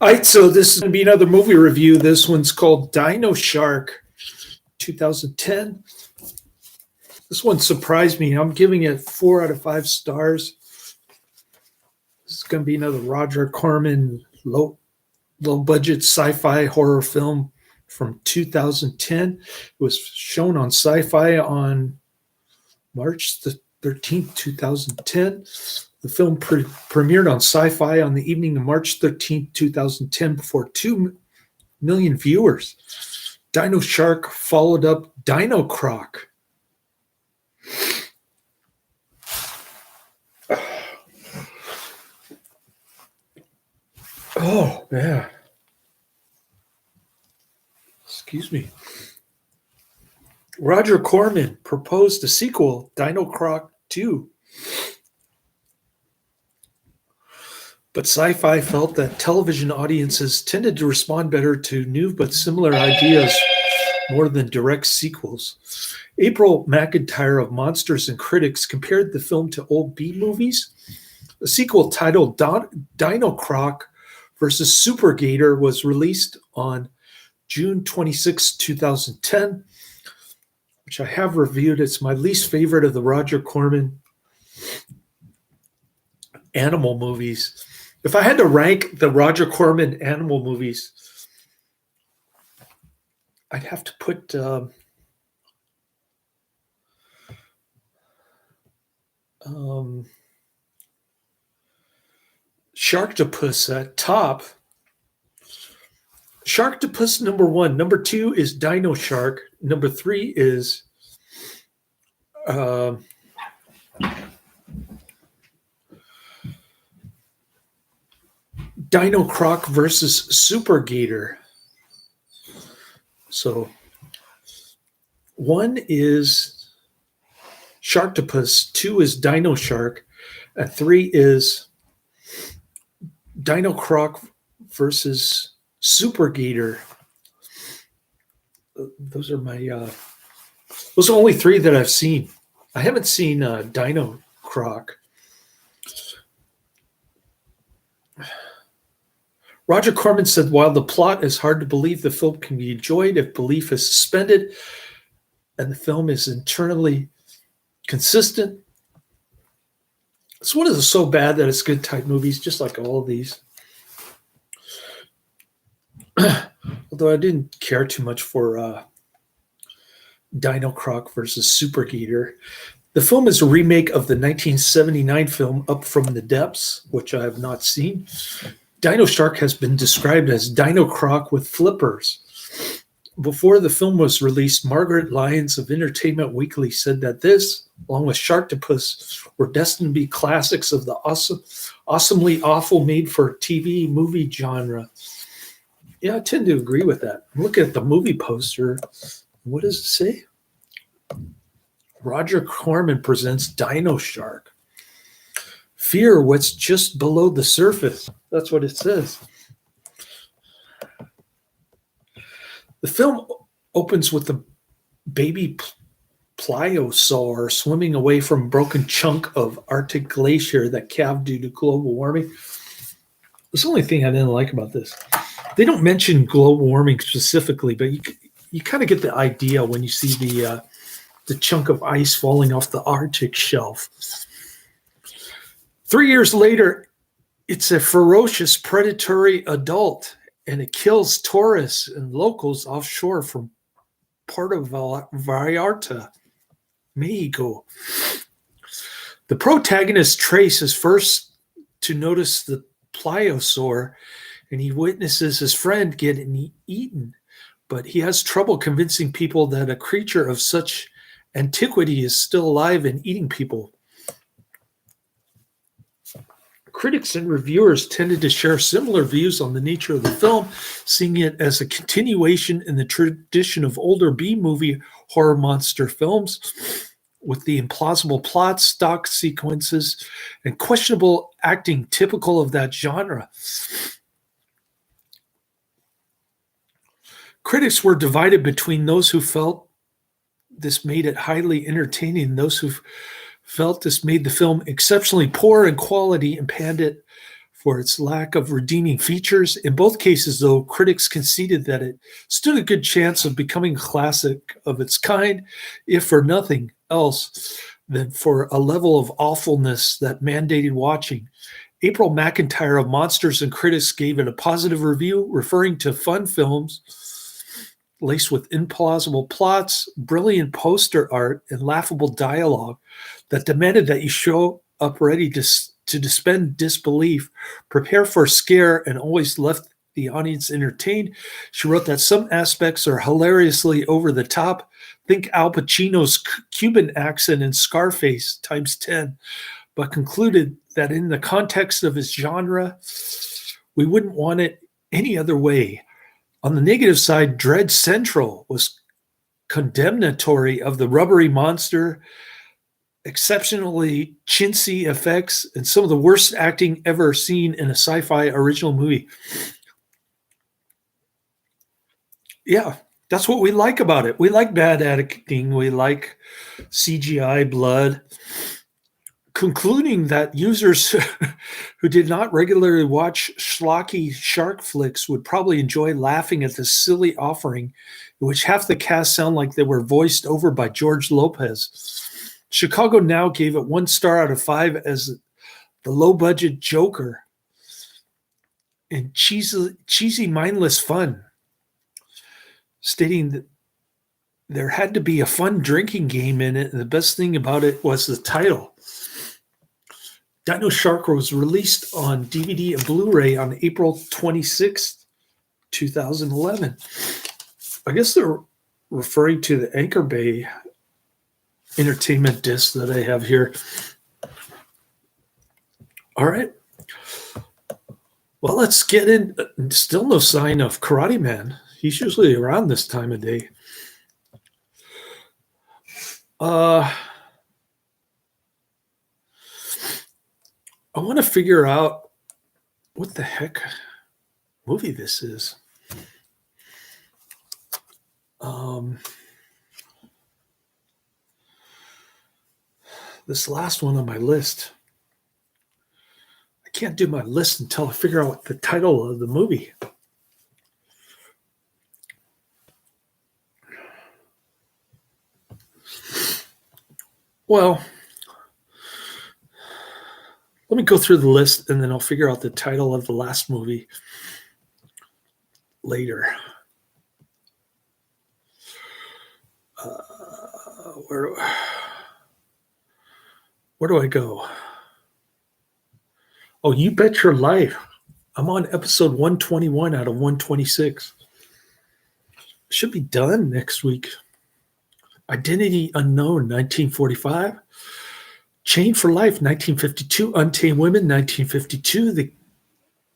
All right, so this is going to be another movie review. This one's called Dinoshark, 2010. This one surprised me. I'm giving it 4 out of 5 stars. This is going to be another Roger Corman low budget sci-fi horror film from 2010. It was shown on Sci-Fi on March the 13th, 2010. The film premiered on Sci-Fi on the evening of March 13th, 2010, before 2 million viewers. Dinoshark followed up Dinocroc. Oh, yeah. Excuse me. Roger Corman proposed a sequel, Dinocroc 2. But Sci-Fi felt that television audiences tended to respond better to new but similar ideas more than direct sequels. April McIntyre of Monsters and Critics compared the film to old B movies. A sequel titled Dinocroc versus Super Gator was released on June 26, 2010, which I have reviewed. It's my least favorite of the Roger Corman animal movies. If I had to rank the Roger Corman animal movies, I'd have to put Sharktopus at top. Sharktopus number 1. Number 2 is Dinoshark. Number 3 is Dinocroc versus Super Gator. So 1 is Sharktopus, 2 is Dinoshark, and 3 is Dinocroc versus Super Gator. Those are those are only 3 that I've seen. I haven't seen Dinocroc. Roger Corman said, while the plot is hard to believe, the film can be enjoyed if belief is suspended and the film is internally consistent. It's one of the so bad that it's good type movies, just like all of these. Although I didn't care too much for Dinocroc versus Super Gator. The film is a remake of the 1979 film Up From the Depths, which I have not seen. Dinoshark has been described as Dinocroc with flippers. Before the film was released, Margaret Lyons of Entertainment Weekly said that this, along with Sharktopus, were destined to be classics of the awesomely awful made-for-TV movie genre. Yeah, I tend to agree with that. Look at the movie poster. What does it say? Roger Corman presents Dinoshark. Fear what's just below the surface. That's what it says. The film opens with a baby pliosaur swimming away from a broken chunk of Arctic glacier that calved due to global warming. That's the only thing I didn't like about this. They don't mention global warming specifically, but you kind of get the idea when you see the chunk of ice falling off the Arctic shelf. 3 years later, it's a ferocious predatory adult, and it kills tourists and locals offshore from Puerto Vallarta, Mexico. The protagonist Trace is first to notice the pliosaur, and he witnesses his friend getting eaten, but he has trouble convincing people that a creature of such antiquity is still alive and eating people. Critics and reviewers tended to share similar views on the nature of the film, seeing it as a continuation in the tradition of older B-movie horror monster films, with the implausible plots, stock sequences, and questionable acting typical of that genre. Critics were divided between those who felt this made it highly entertaining and those who felt this made the film exceptionally poor in quality and panned it for its lack of redeeming features. In both cases, though, critics conceded that it stood a good chance of becoming a classic of its kind, if for nothing else than for a level of awfulness that mandated watching. April McIntyre of Monsters and Critics gave it a positive review, referring to fun films laced with implausible plots, brilliant poster art, and laughable dialogue that demanded that you show up ready to suspend disbelief, prepare for a scare, and always left the audience entertained. She wrote that some aspects are hilariously over the top. Think Al Pacino's Cuban accent in Scarface times 10, but concluded that in the context of his genre, we wouldn't want it any other way. On the negative side, Dread Central was condemnatory of the rubbery monster, exceptionally chintzy effects, and some of the worst acting ever seen in a sci-fi original movie. Yeah, that's what we like about it. We like bad acting. We like CGI blood. Concluding that users who did not regularly watch schlocky shark flicks would probably enjoy laughing at this silly offering, in which half the cast sound like they were voiced over by George Lopez. Chicago Now gave it 1 star out of 5 as the low-budget joker and cheesy, mindless fun, stating that there had to be a fun drinking game in it, and the best thing about it was the title. Dinoshark was released on DVD and Blu-ray on April 26th, 2011. I guess they're referring to the Anchor Bay entertainment disc that I have here. All right. Well, let's get in. Still no sign of Karate Man. He's usually around this time of day. I want to figure out what the heck movie this is. This last one on my list. I can't do my list until I figure out what the title of the movie. Well, let me go through the list and then I'll figure out the title of the last movie later. Where do I go? Oh, You Bet Your Life. I'm on episode 121 out of 126. Should be done next week. Identity Unknown, 1945. Chained for Life, 1952. Untamed Women, 1952. The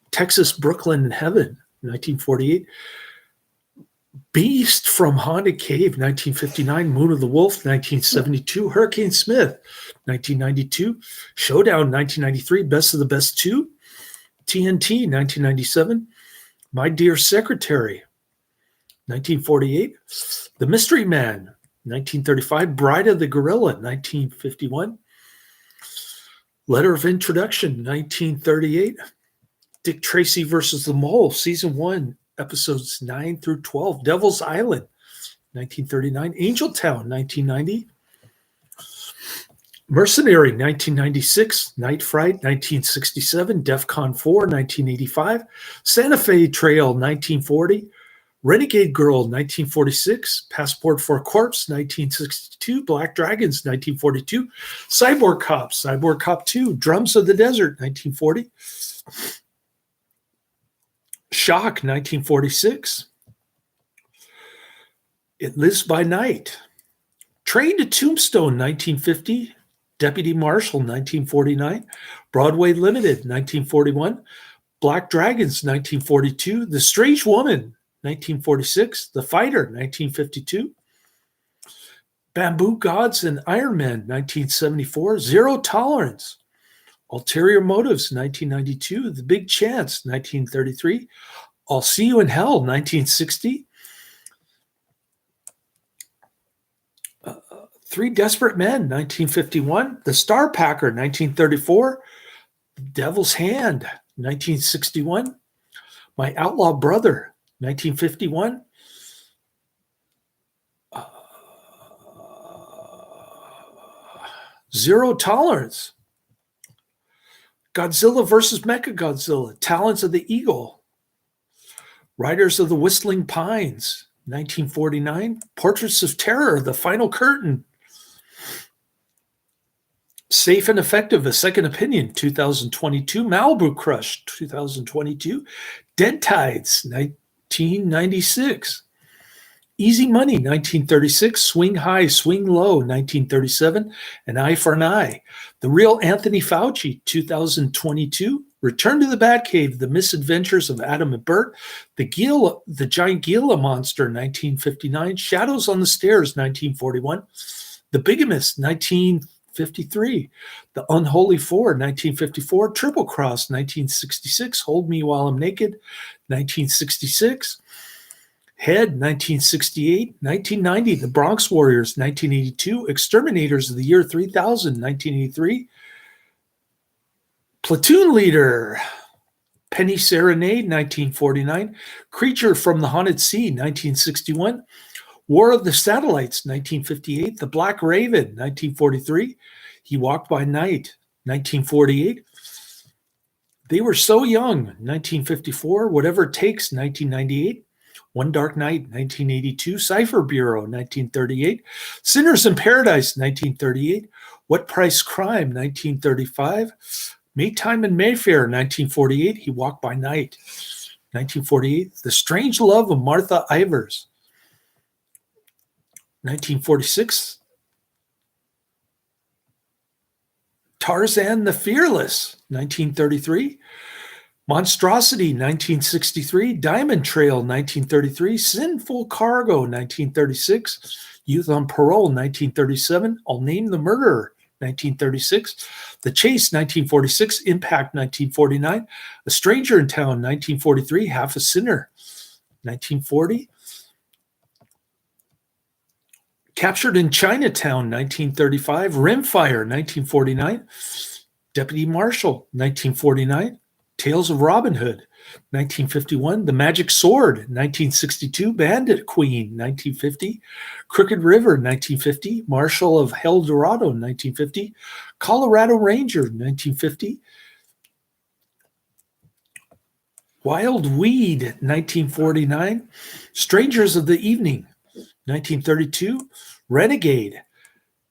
Texas Brooklyn Heaven, 1948. Beast from Haunted Cave, 1959. Moon of the Wolf, 1972. Hurricane Smith, 1992. Showdown, 1993. Best of the Best 2. TNT, 1997. My Dear Secretary, 1948. The Mystery Man, 1935. Bride of the Gorilla, 1951. Letter of Introduction, 1938. Dick Tracy versus the Mole, Season 1, Episodes 9 through 12. Devil's Island, 1939. Angel Town, 1990. Mercenary, 1996. Night Fright, 1967. DEFCON 4, 1985. Santa Fe Trail, 1940. Renegade Girl, 1946. Passport for a Corpse, 1962. Black Dragons, 1942. Cyborg Cop 2. Drums of the Desert, 1940. Shock, 1946. It Lives by Night. Train to Tombstone, 1950. Deputy Marshal, 1949. Broadway Limited, 1941. Black Dragons, 1942. The Strange Woman, 1946. The Fighter, 1952. Bamboo Gods and Iron Man, 1974. Zero Tolerance. Ulterior Motives, 1992. The Big Chance, 1933. I'll See You in Hell, 1960. Three Desperate Men, 1951. The Star Packer, 1934. Devil's Hand, 1961. My Outlaw Brother, 1951. Zero Tolerance. Godzilla versus Mechagodzilla, Talons of the Eagle. Riders of the Whistling Pines, 1949. Portraits of Terror, The Final Curtain. Safe and Effective, A Second Opinion, 2022. Malibu Crush, 2022. Dead Tides, 1996. Easy Money, 1936. Swing High, Swing Low, 1937. An Eye for an Eye. The Real Anthony Fauci, 2022. Return to the Batcave, The Misadventures of Adam and Bert. The Giant Gila Monster, 1959. Shadows on the Stairs, 1941. The Bigamist, 1953. The Unholy Four, 1954. Triple Cross, 1966. Hold Me While I'm Naked, 1966. Head, 1968. 1990. The Bronx Warriors, 1982. Exterminators of the Year 3000, 1983. Platoon Leader, Penny Serenade, 1949. Creature from the Haunted Sea, 1961. War of the Satellites, 1958. The Black Raven, 1943. He Walked by Night, 1948. They Were So Young, 1954. Whatever It Takes, 1998. One Dark Night, 1982. Cipher Bureau, 1938. Sinners in Paradise, 1938. What Price Crime, 1935. Maytime in Mayfair, 1948. He Walked by Night, 1948. The Strange Love of Martha Ivers, 1946. Tarzan the Fearless, 1933. Monstrosity, 1963. Diamond Trail, 1933. Sinful Cargo, 1936. Youth on Parole, 1937. I'll Name the Murderer, 1936. The Chase, 1946. Impact, 1949. A Stranger in Town, 1943. Half a Sinner, 1940. Captured in Chinatown, 1935. Rimfire, 1949. Deputy Marshal, 1949. Tales of Robin Hood, 1951. The Magic Sword, 1962. Bandit Queen, 1950. Crooked River, 1950. Marshal of El Dorado, 1950. Colorado Ranger, 1950. Wild Weed, 1949. Strangers of the Evening, 1932. Renegade.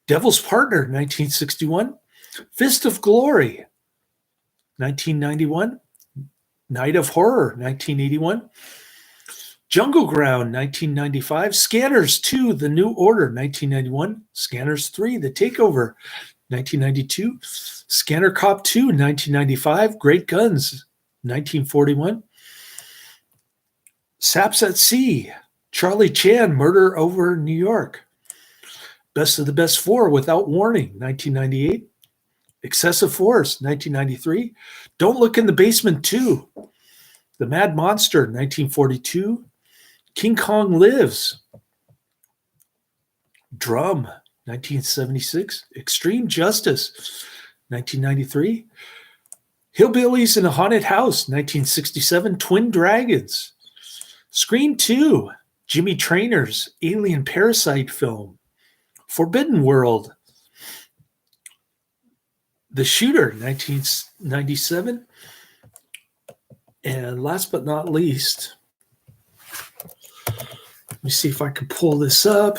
Devil's Partner, 1961. Fist of Glory, 1991. Night of Horror, 1981. Jungle Ground, 1995. Scanners 2, The New Order, 1991. Scanners 3, The Takeover, 1992. Scanner Cop 2, 1995. Great Guns, 1941. Saps at Sea, Charlie Chan, Murder Over New York. Best of the Best 4, Without Warning, 1998. Excessive Force, 1993. Don't Look in the Basement 2. The Mad Monster, 1942. King Kong Lives. Drum, 1976. Extreme Justice, 1993. Hillbillies in a Haunted House, 1967. Twin Dragons. Scream 2. Jimmy Trainor's Alien Parasite film. Forbidden World. The Shooter, 1997. And last but not least, let me see if I can pull this up.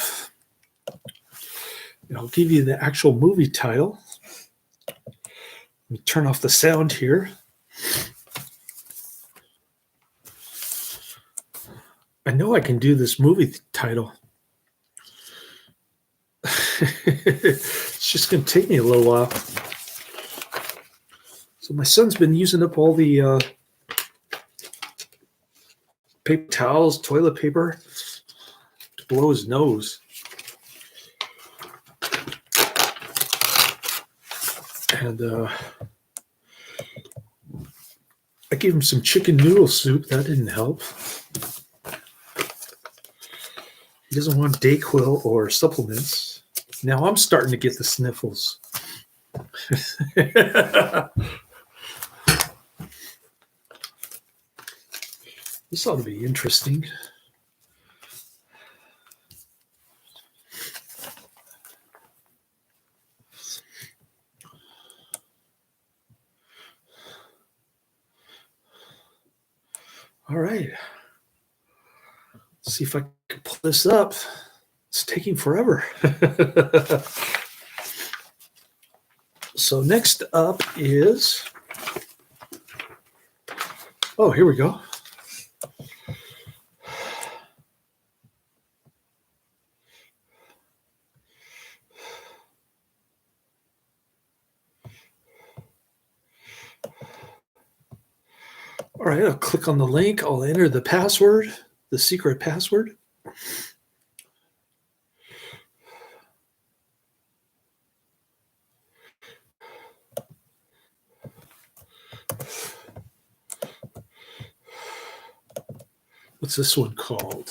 And I'll give you the actual movie title. Let me turn off the sound here. I know I can do this movie title. It's just going to take me a little while. So my son's been using up all the paper towels, toilet paper to blow his nose. And I gave him some chicken noodle soup. That didn't help. He doesn't want Dayquil or supplements. Now I'm starting to get the sniffles. This ought to be interesting. All right. Let's see if I can pull this up. It's taking forever. So next up is, oh, here we go. All right, I'll click on the link. I'll enter the password, the secret password. What's this one called?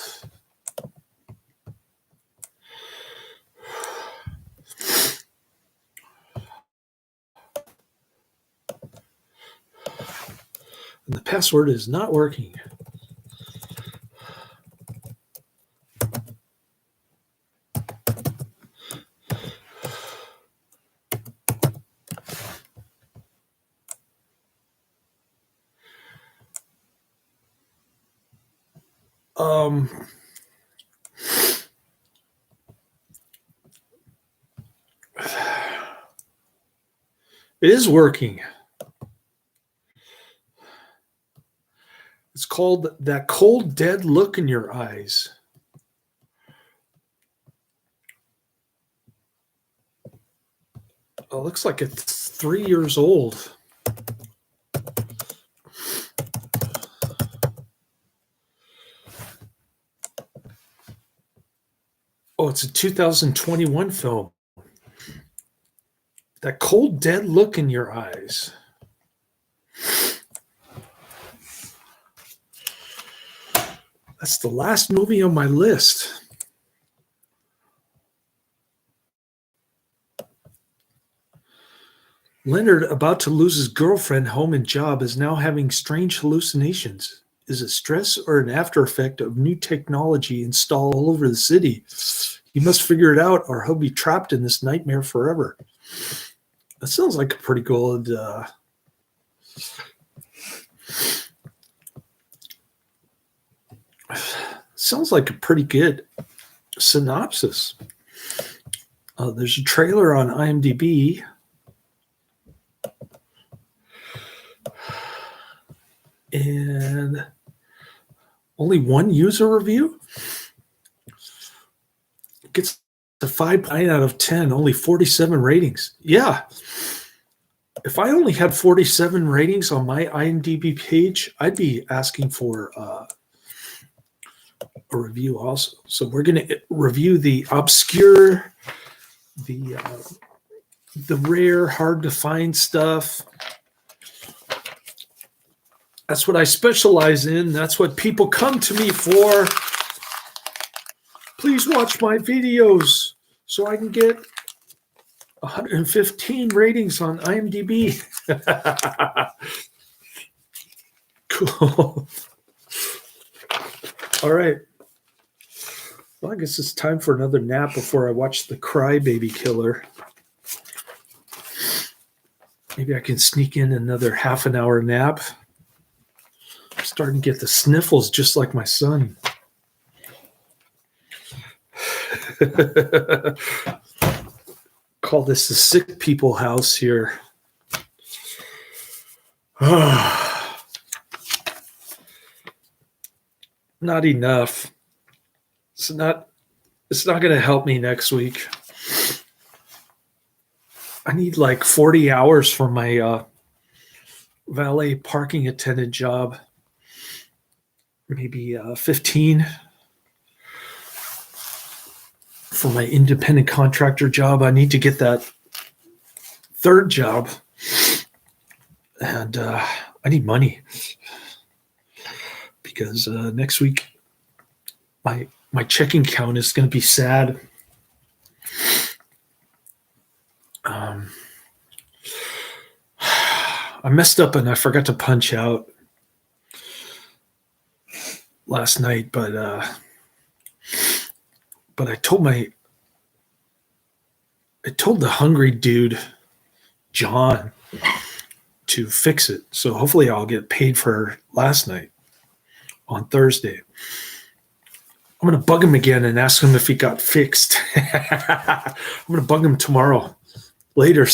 And the password is not working. It is working. It's called That Cold, Dead Look in Your Eyes. Oh, it looks like it's 3 years old. Oh, it's a 2021 film. That Cold, Dead Look in Your Eyes. That's the last movie on my list. Leonard, about to lose his girlfriend, home, and job, is now having strange hallucinations. Is it stress or an after effect of new technology installed all over the city? He must figure it out or he'll be trapped in this nightmare forever. That sounds like a pretty good sounds like a pretty good synopsis. There's a trailer on IMDb. And only one user review. Gets a 5.9 out of 10, only 47 ratings. Yeah. If I only had 47 ratings on my IMDb page, I'd be asking for a review also. So we're going to review the obscure, the rare, hard to find stuff. That's what I specialize in. That's what people come to me for. Please watch my videos so I can get 115 ratings on IMDb. Cool. All right. Well, I guess it's time for another nap before I watch The Crybaby Killer. Maybe I can sneak in another half an hour nap. I'm starting to get the sniffles just like my son. Call this the sick people house here. Not enough. It's not going to help me next week. I need like 40 hours for my valet parking attendant job. Maybe 15 for my independent contractor job. I need to get that third job. And I need money because next week my checking account is going to be sad. I messed up and I forgot to punch out. last night, but I told the hungry dude, John, to fix it. So hopefully I'll get paid for last night on Thursday. I'm going to bug him again and ask him if he got fixed. I'm going to bug him tomorrow later.